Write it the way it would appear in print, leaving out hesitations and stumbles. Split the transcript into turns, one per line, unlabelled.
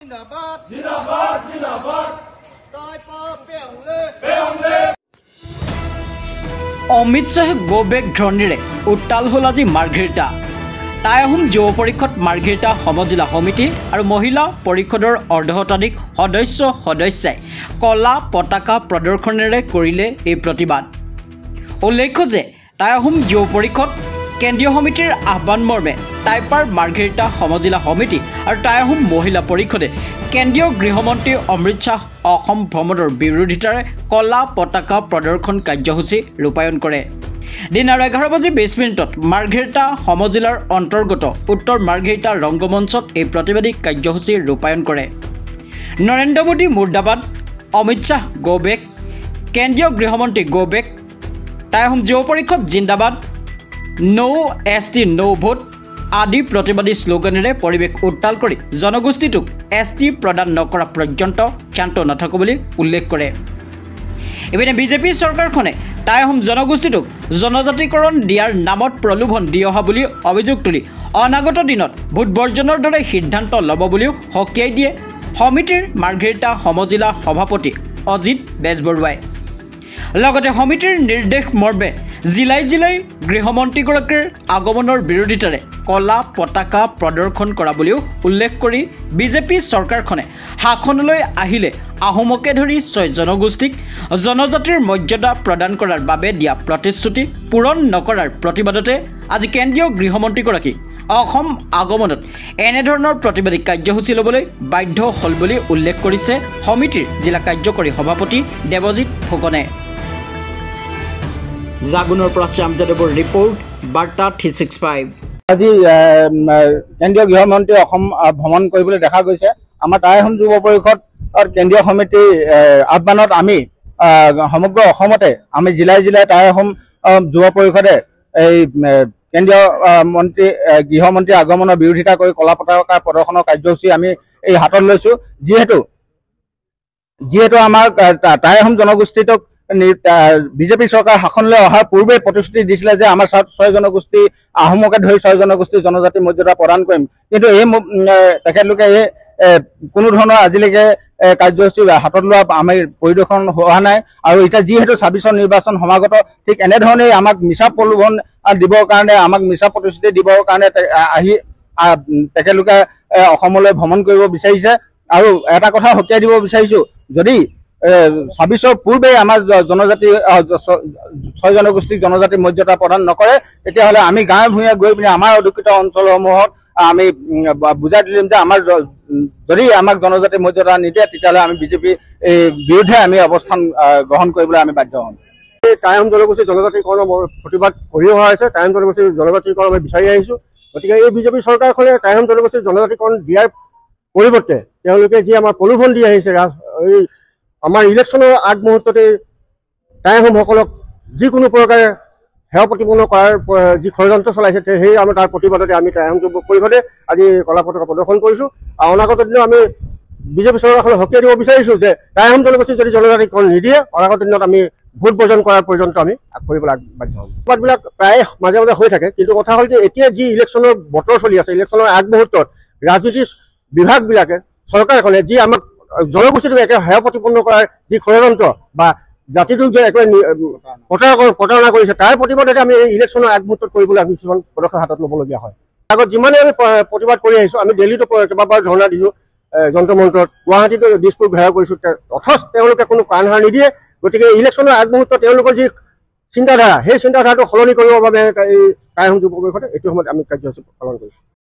जिंदाबाद जिंदाबाद जिंदाबाद
অমিত শ্বাহে গো বেক ধ্বনিৰে উত্তাল হ'ল আজি মাৰ্ঘেৰিটা টাই আহোম যুৱ পৰিষদ মাৰ্ঘেৰিটা সমজিলা সমিতি আৰু মহিলা পৰিষদৰ অৰ্ধশতাধিক সদস্যাই কলা পতাকা প্ৰদৰ্শনেৰে কৰিলে এই প্ৰতিবাদ। উল্লেখ্য যে টাই আহোম যুৱ পৰিষদ কেন্দ্ৰীয় সমিতিৰ আহ্বান মৰ্মে টাইপাৰ মাৰ্ঘেৰিটা সমজিলা সমিতি আৰু টাই আহোম মহিলা পৰিষদে কেন্দ্ৰীয় গৃহমন্ত্ৰী অমৃত শ্বাহ অসম ভ্ৰমণৰ বিৰোধিতাৰে কলা পতাকা প্ৰদৰ্শন কাৰ্যসূচী ৰূপায়ণ কৰে। দিন 11:20 মাৰ্ঘেৰিটা সমজিলাৰ অন্তৰ্গত উত্তৰ মাৰ্ঘেৰিটা ৰংগমঞ্চত এই প্ৰতিবাদী কাৰ্যসূচী ৰূপায়ণ কৰে। নৰেন্দ্ৰ মোদী মুৰ্দাবাদ, অমিত শ্বাহ গো বেক, কেন্দ্ৰীয় গৃহমন্ত্ৰী গো বেক, টাই আহোম যুৱ পৰিষদ জিন্দাবাদ, নো ST নো ভোট আদি প্ৰতিবাদী শ্লোগানেৰে পৰিৱেশ উত্তাল কৰি জনগোষ্ঠীটোক ST প্ৰদান নকৰা পৰ্যন্ত ক্ষান্ত নাথাকো বুলি উল্লেখ কৰে। ইপিনে বিজেপি চৰকাৰখনে টাই আহোম জনগোষ্ঠীটোক জনজাতিকৰণ দিয়াৰ নামত প্ৰলোভন দি অহা বুলি অভিযোগ তুলি অনাগত দিনত ভোট বৰ্জনৰ দৰে সিদ্ধান্ত ল'ব বুলিও সকীয়াই দিয়ে সমিতিৰ মাৰ্ঘেৰিটা সমজিলা সভাপতি অজিত বেজবৰুৱাই। লগতে সমিতিৰ নিৰ্দেশ মৰ্মে জিলাই গৃহমন্ত্ৰীগৰাকীৰ আগমনৰ বিৰোধিতাৰে কলা পতাকা প্ৰদৰ্শন কৰা বুলিও উল্লেখ কৰি বিজেপি চৰকাৰখনে শাসনলৈ আহিলে আহোমকে ধৰি 6 জনগোষ্ঠীক জনজাতিৰ মৰ্যাদা প্ৰদান কৰাৰ বাবে দিয়া প্ৰতিশ্ৰুতি পূৰণ নকৰাৰ প্ৰতিবাদতে আজি কেন্দ্ৰীয় গৃহমন্ত্ৰীগৰাকী অসম আগমনত এনেধৰণৰ প্ৰতিবাদী কাৰ্যসূচী ল'বলৈ বাধ্য হ'ল বুলি উল্লেখ কৰিছে সমিতিৰ জিলা কাৰ্যকৰী সভাপতি দেৱজিৎ ফুকনে। জাগুনৰ পৰা শ্যামযাদৱৰ ৰিপৰ্ট, বাৰ্তা 365।
আজি কেন্দ্ৰীয় গৃহমন্ত্ৰী অসম ভ্ৰমণ কৰিবলৈ দেখা গৈছে। আমাৰ টাই আহোম যুৱ পৰিষদ কেন্দ্ৰীয় সমিতিৰ আহ্বানত আমি সমগ্ৰ অসমতে আমি জিলাই টাই আহোম যুৱ পৰিষদে এই কেন্দ্ৰীয় গৃহমন্ত্ৰী আগমনৰ বিৰোধিতা কৰি কলা পতাকা প্ৰদৰ্শনৰ কাৰ্যসূচী আমি এই হাতত লৈছো। যিহেতু আমাৰ টাই আহোম জনগোষ্ঠীটোক বিজেপি চৰকাৰ শাসনলৈ অহাৰ পূৰ্বে প্ৰতিশ্ৰুতি দিছিলে যে আমাৰ 6 জনগোষ্ঠী আহোমকে ধৰি 6 জনগোষ্ঠী জনজাতি মৰ্যাদা প্ৰদান কৰিম, কিন্তু এই তেখেতলোকে এই কোনো ধৰণৰ আজিলৈকে কাৰ্যসূচী হাতত লোৱা আমি পৰিদৰ্শন হোৱা নাই। আৰু এতিয়া যিহেতু 26ৰ নিৰ্বাচন সমাগত, ঠিক এনেধৰণেই আমাক মিছা প্ৰলোভন দিবৰ কাৰণে, আমাক মিছা প্ৰতিশ্ৰুতি দিবৰ কাৰণে তেখেতলোকে অসমলৈ ভ্ৰমণ কৰিব বিচাৰিছে। আৰু এটা কথা সকীয়াই দিব বিচাৰিছো, যদি 26ৰ পূৰ্বে আমাৰ জনজাতি 6 জনগোষ্ঠীক জনজাতি মৰ্যাদা প্ৰদান নকৰে, তেতিয়াহ'লে আমি গাঁৱে ভূঞে গৈ পিনে আমাৰ অধিকৃত অঞ্চলসমূহত আমি বুজাই দিম যে যদি আমাক জনজাতি মৰ্যাদা নিদিয়ে তেতিয়াহ'লে আমি বিজেপি বিৰুদ্ধে আমি অৱস্থান গ্ৰহণ কৰিবলৈ আমি বাধ্য হ'ম।
টাই আহোম জনগোষ্ঠীৰ জনজাতিকৰণৰ প্ৰতিবাদ কৰি অহা হৈছে। টাই আহোম জনগোষ্ঠীৰ জনজাতিকৰণ আমি বিচাৰি আহিছোঁ। গতিকে এই বিজেপি চৰকাৰখনে টাই আহোম জনগোষ্ঠীৰ জনজাতিকৰণ দিয়াৰ পৰিৱৰ্তে তেওঁলোকে যি আমাৰ প্ৰলোভন দি আহিছে, এই আমাৰ ইলেকশ্যনৰ আগমুহূৰ্ততে টাই আহোমসকলক যিকোনো প্ৰকাৰে সেৱা প্ৰতিপন্ন কৰাৰ যি ষড়যন্ত্ৰ চলাইছে, সেই আমাৰ তাৰ প্ৰতিবাদতে আমি টাই আহোম যুৱ পৰিষদে আজি কলা পতাকা প্ৰদৰ্শন কৰিছোঁ। আৰু অনাগত দিনত আমি বিজেপি চৰকাৰখনক সকীয়াই দিব বিচাৰিছোঁ যে টাই আহোম জনগোষ্ঠীক যদি জনজাতিকৰণ নিদিয়ে, অনাগত দিনত আমি ভোট বৰ্জন কৰাৰ পৰ্যন্ত আমি কৰিবলৈ বাধ্য হ'ম। প্ৰতিবাদবিলাক প্ৰায় মাজে মাজে হৈ থাকে, কিন্তু কথা হ'ল যে এতিয়া যি ইলেকশ্যনৰ বতৰ চলি আছে, ইলেকশ্যনৰ আগমুহূৰ্তত ৰাজনীতিৰ বিভাগবিলাকে, চৰকাৰখনে যি আমাক জনগোষ্ঠীটোক একে সেৱা প্ৰতিপন্ন কৰাৰ যি ষড়যন্ত্ৰ বা জাতিটোক যে একেবাৰে প্ৰতাৰণা কৰিছে, তাৰ প্ৰতিবাদতে আমি এই ইলেকশ্যনৰ আগমুহূৰ্তত কৰিবলৈ আমি কিছুমান পদক্ষেপ হাতত ল'বলগীয়া হয়। আগত যিমানেই আমি প্ৰতিবাদ কৰি আহিছোঁ, আমি দিল্লীতো কেইবাবাৰ ধৰ্ণা দিছোঁ, যন্ত্ৰ মন্ত্ৰত, গুৱাহাটীতো দিছপুৰ ঘেৰাও কৰিছোঁ, অথচ তেওঁলোকে কোনো কাণসাৰ নিদিয়ে। গতিকে ইলেকশ্যনৰ আগমুহূৰ্তত তেওঁলোকৰ যি চিন্তাধাৰা, সেই চিন্তাধাৰাটো সলনি কৰিবৰ বাবে এই টাই আহোম যুৱ পৰিষদে এইটো সময়ত আমি কাৰ্যসূচী পালন কৰিছোঁ।